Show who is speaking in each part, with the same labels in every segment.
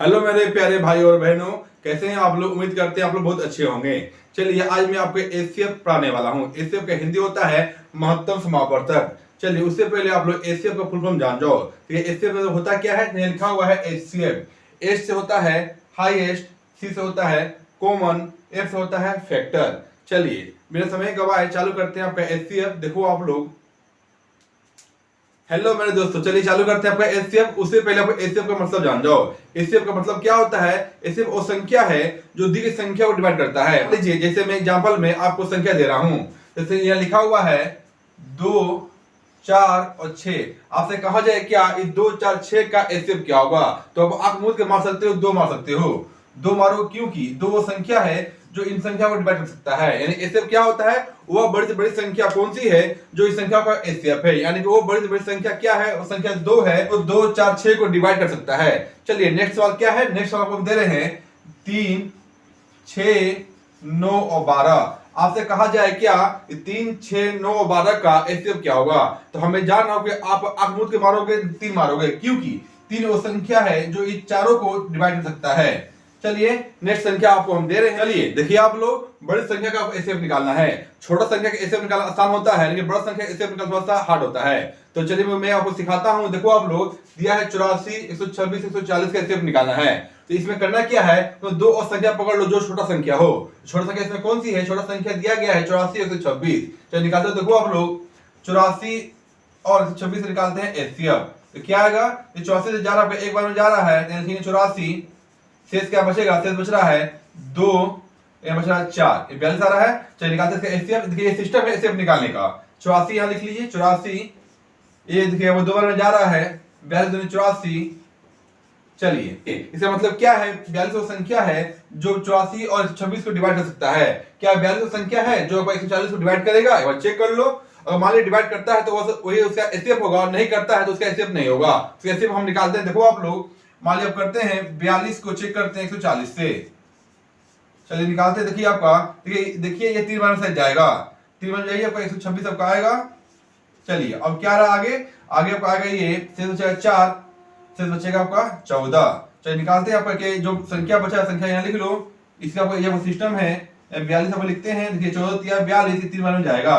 Speaker 1: Hello मेरे प्यारे भाई और बहनों, कैसे हैं आप लोग। उम्मीद करते हैं आप लोग बहुत अच्छे होंगे। चलिए आज मैं आपको एचसीएफ पढ़ाने वाला हूँ। एचसीएफ का हिंदी होता है महत्तम समापवर्तक। चलिए उससे पहले आप लोग एचसीएफ का फुल फॉर्म जान जाओ। ठीक है, एचसीएफ में होता क्या है, यहाँ लिखा हुआ है एचसीएफ। एच से होता है हाईएस्ट, सी से होता है कॉमन, एफ से होता है फैक्टर। चलिए मेरा समय गवाए, चालू करते हैं आपका एचसीएफ। देखो आप लोग, हेलो मेरे दोस्तों, चलिए चालू करते हैं आपका एचसीएफ। उससे पहले आपको एचसीएफ का मतलब जान जाओ। एचसीएफ का मतलब क्या होता है। एचसीएफ वो संख्या है जो दी गई संख्या को डिवाइड करता है। लीजिए जैसे मैं एग्जांपल में आपको संख्या दे रहा हूं, जैसे यहाँ लिखा हुआ है 2, 4 और 6। आपसे कहा जाए क्या इस 2, 4, 6 का एचसीएफ क्या होगा, तो आप मूल के मार सकते हो, 2 मार सकते हो। 2 मारो, क्योंकि 2 वो संख्या है जो इन संख्या को डिवाइड कर सकता है। यानी एचसीएफ क्या होता है, वह बड़ी से बड़ी संख्या कौन सी है जो इस संख्या का एचसीएफ है। यानी कि वो बड़ी से बड़ी संख्या क्या है, वो संख्या 2 है, वो 2, 4, 6 को डिवाइड कर सकता है। चलिए नेक्स्ट सवाल क्या है। नेक्स्ट सवाल आपको दे रहे हैं 3, 6, 9 और 12। आपसे कहा जाए क्या 3, 6, 9 और 12 का एचसीएफ क्या होगा, तो हमें जानना होगा। आप आंख के मारोगे, 3 मारोगे, क्योंकि 3 वो संख्या है जो इस चारों को डिवाइड कर सकता है। चलिए नेक्स्ट संख्या आपको हम दे रहे हैं। चलिए देखिए आप लोग, बड़ी संख्या का एचसीएफ निकालना है। छोटा संख्या का एचसीएफ निकालना आसान होता है, लेकिन बड़ा संख्या का एचसीएफ निकालना थोड़ा सा हार्ड होता है। तो चलिए मैं आपको सिखाता हूं। देखो आप लोग, दिया है 84, 126, 140 का एचसीएफ निकालना है। तो इसमें करना क्या है, तो 2 और संख्या पकड़ लो जो छोटा संख्या हो। छोटा संख्या इसमें कौन सी है, छोटा संख्या दिया गया है 84, 126। चलिए निकालते हो। देखो आप लोग 84 और 126 निकालते हैं एचसीएफ, तो क्या आएगा, 84 से जा रहा है, एक बार में जा रहा है, 84, शेष क्या बचेगा, शेष बच रहा है 2, ये बच रहा है 4, ये 42 आ रहा है। चलिए निकालते हैं इसका एचसीएफ। देखिए ये सिस्टम है एचसीएफ निकालने का। 84 यहां लिख लीजिए, 84, ये देखिए वो 2 बार में जा रहा है, 42 दूनी 84। चलिए इसका मतलब क्या है, 42 वो संख्या है जो 84 और 26 को डिवाइड कर सकता है। क्या 42 वो संख्या है जो 140 को डिवाइड करेगा, एक बार चेक कर लो। अगर मान लीजिए डिवाइड करता है तो वही उसका एचसीएफ होगा, और नहीं करता है तो उसका एचसीएफ नहीं होगा। तो एचसीएफ हम निकालते हैं। देखो आप लोग, मान लीजिए करते हैं 42 को चेक करते हैं 140 से। चलिए निकालते हैं। देखिए आपका, देखिए ये 3 बार से जाएगा, 3 बार जाइए, आपका 126 आपका आएगा। चलिए अब क्या रहा आगे, आगे आपका आएगा ये, शेष बचेगा 4, शेष बचेगा आपका 14। चलिए निकालते हैं। आपका जो संख्या बचा, संख्या यहाँ लिख लो। इसका आपका ये सिस्टम है, 42 आप लिखते हैं। देखिए 14 3 42, 3 बार में जाएगा।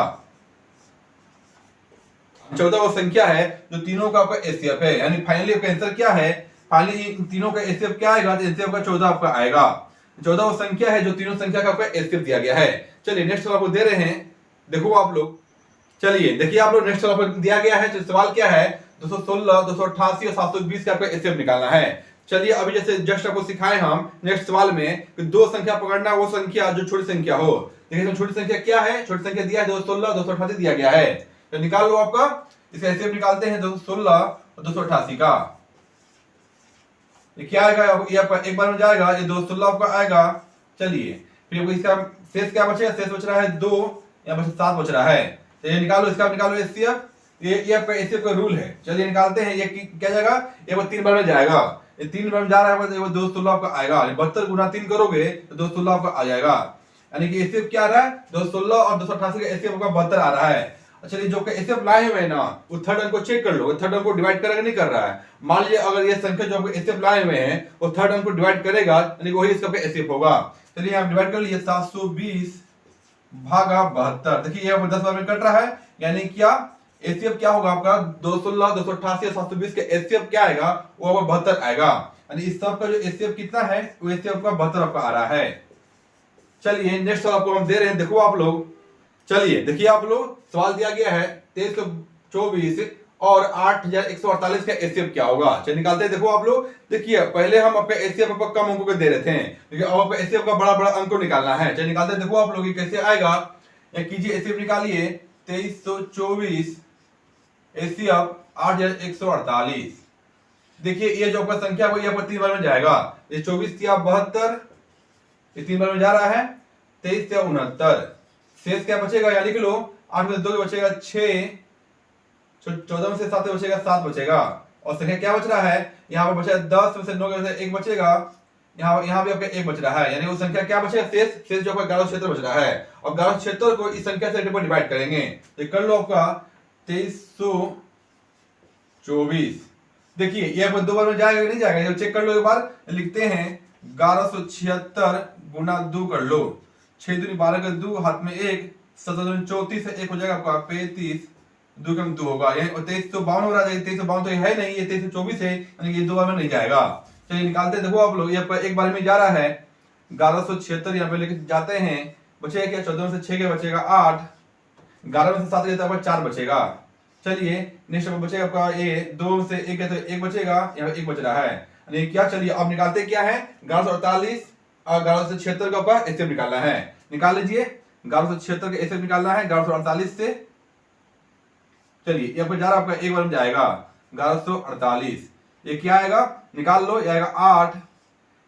Speaker 1: 14 वो संख्या है जो तीनों का आपका एचसीएफ है। यानी फाइनली आपका आंसर क्या है, फाइनली इन तीनों का एचसीएफ क्या आएगा, तो एचसीएफ का 14 आपका आएगा। 14 वो संख्या है जो तीनों संख्या का आपका एचसीएफ दिया गया है। चलिए नेक्स्ट सवाल आपको दे रहे हैं। देखो आप लोग, चलिए देखिए आप लोग, नेक्स्ट सवाल आपको दिया गया है। सवाल क्या है, 216, 288 और 720 का आपको एचसीएफ निकालना है। चलिए अभी जैसे जस्ट आपको सिखाए हम नेक्स्ट सवाल में कि 2 संख्या पकड़ना, वो संख्या जो छोटी संख्या हो। देखिए छोटी संख्या क्या है, छोटी संख्या दिया है 216, 288 दिया गया है। तो निकाल लो आपका, इसका एचसीएफ निकालते हैं 216 और 288 का। ये क्या आएगा, ये आपका एक बार में जाएगा, ये 216 आपका आएगा। चलिए फिर इसका शेष क्या बचेगा, शेष बच रहा है 2, यहाँ पर 7 बच रहा है। तो ये निकालो, इसका निकालो एचसीएफ। ये आपका एचसीएफ का रूल है। चलिए निकालते हैं। ये क्या जाएगा, ये 3 बार में जाएगा, ये 3 बार में जा रहा है, तो 216 आपका आएगा। 72 गुना 3 करोगे तो 216 आपका आ जाएगा। यानी कि एचसीएफ क्या आ रहा है, 216 और 288 का एचसीएफ आपका 72 आ रहा है। चलिए जो एचसीएफ लाए हुए हैं ना, वो थर्ड अंक को चेक कर लो, थर्ड अंक को डिवाइड करेगा नहीं कर रहा है। मान लीजिए अगर ये संख्या जो आपको एचसीएफ लाए हुए हैं वो थर्ड अंक को डिवाइड करेगा, यानी वही इसका एचसीएफ होगा। चलिए आप डिवाइड कर लीजिए, 720 भागा 72। देखिए ये 10 बार में कट रहा है, यानी क्या एचसीएफ क्या होगा आपका, 216, 288 और 720 का एचसीएफ क्या आएगा, वो आपका 72 आएगा। यानी इस सब का जो एचसीएफ कितना है, वो एचसीएफ का 72 आपका आ रहा है। चलिए नेक्स्ट सवाल आपको हम दे रहे हैं। देखो आप लोग, चलिए देखिए आप लोग, सवाल दिया गया है 2324 और 8148 का एचसीएफ क्या होगा। चलिए निकालते हैं। देखो आप लोग, देखिए पहले हम आपका एचसीएफ आपका कम अंकों के दे रहे थे, लेकिन अब आपका एचसीएफ का बड़ा बड़ा अंक को निकालना है। चलिए निकालते हैं। देखो आप लोग कैसे आएगा, कीजिए एचसीएफ निकालिए। 2324 एचसीएफ 8148। देखिए ये जो आपका संख्या है, ये आपका 3 बार में जाएगा। ये 24 3 72, ये 3 बार में जा रहा है, 23 3 69। शेष क्या बचेगा, या लिख लो, 8 में 2 बचेगा 6, 14 में से 7 बचेगा 7 बचेगा। और संख्या क्या बच रहा है, यहाँ पर बचा 10 में से 9 में से 1 बचेगा, यहाँ भी आपका 1 बच रहा है। यानी वो संख्या क्या बचेगा, शेष जो आपका 11 क्षेत्र बच रहा है। और 11 क्षेत्र को इस संख्या से डिवाइड करेंगे, तो कर लो आपका 2324 देखिए ये आपको 2 बार में जाएगा कि नहीं जाएगा, जब चेक कर लो एक बार। लिखते हैं 1176 गुना 2 कर लो, 6 दूनी 12 का 2, हाथ में 1, 7 दूनी 34 है, 1 हो जाएगा आपका 35, 2 कम 2 होगा, यानी 2352 हो रहा है। 2352 तो ये है नहीं, ये 2324 है, यानी ये 2 बार में नहीं जाएगा। चलिए निकालते हैं, देखो आप लोग, ये आपका एक बार में जा रहा है 1176, यहाँ पे लेके जाते हैं, बचेगा क्या, 14 में से 6 के बचेगा 8, 11 में से 7 गया तो 4 बचेगा। चलिए नेक्स्ट बचेगा आपका ये 2 में से 1 है तो 1 बचेगा, यहाँ 1 बच रहा है, यानी क्या, चलिए अब निकालते क्या है, 1148 और 1176 का ऊपर एसएफ निकालना है। निकाल लीजिए, 1176 का एसएफ निकालना है 1148 से। चलिए ये आपको जा रहा है, आपका एक बार में जाएगा 1148, ये क्या आएगा, निकाल लो, ये आएगा 8,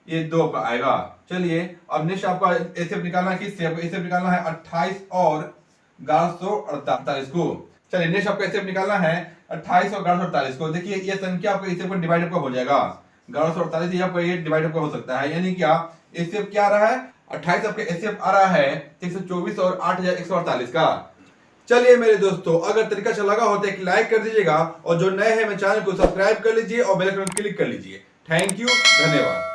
Speaker 1: ये 2 का आएगा। चलिए अब नेक्स्ट आपका एसएफ निकालना है, किससे, आपको एसएफ निकालना है 28 और 1148 को। चलिए नेक्स्ट आपको एसएफ निकालना है 28 और 1148 को। देखिए ये संख्या आपको एसएफ को डिवाइड आपका हो जाएगा, 1148 ये आपको ये डिवाइड आपका हो सकता है, यानी क्या एसएफ क्या आ रहा है, 28 आपके एसएफ आ रहा है 124 और 8148 का। चलिए मेरे दोस्तों, अगर तरीका अच्छा लगा हो तो एक लाइक कर दीजिएगा, और जो नए हैं मेरे चैनल को सब्सक्राइब कर लीजिए और बेल आइकन क्लिक कर लीजिए। थैंक यू, धन्यवाद।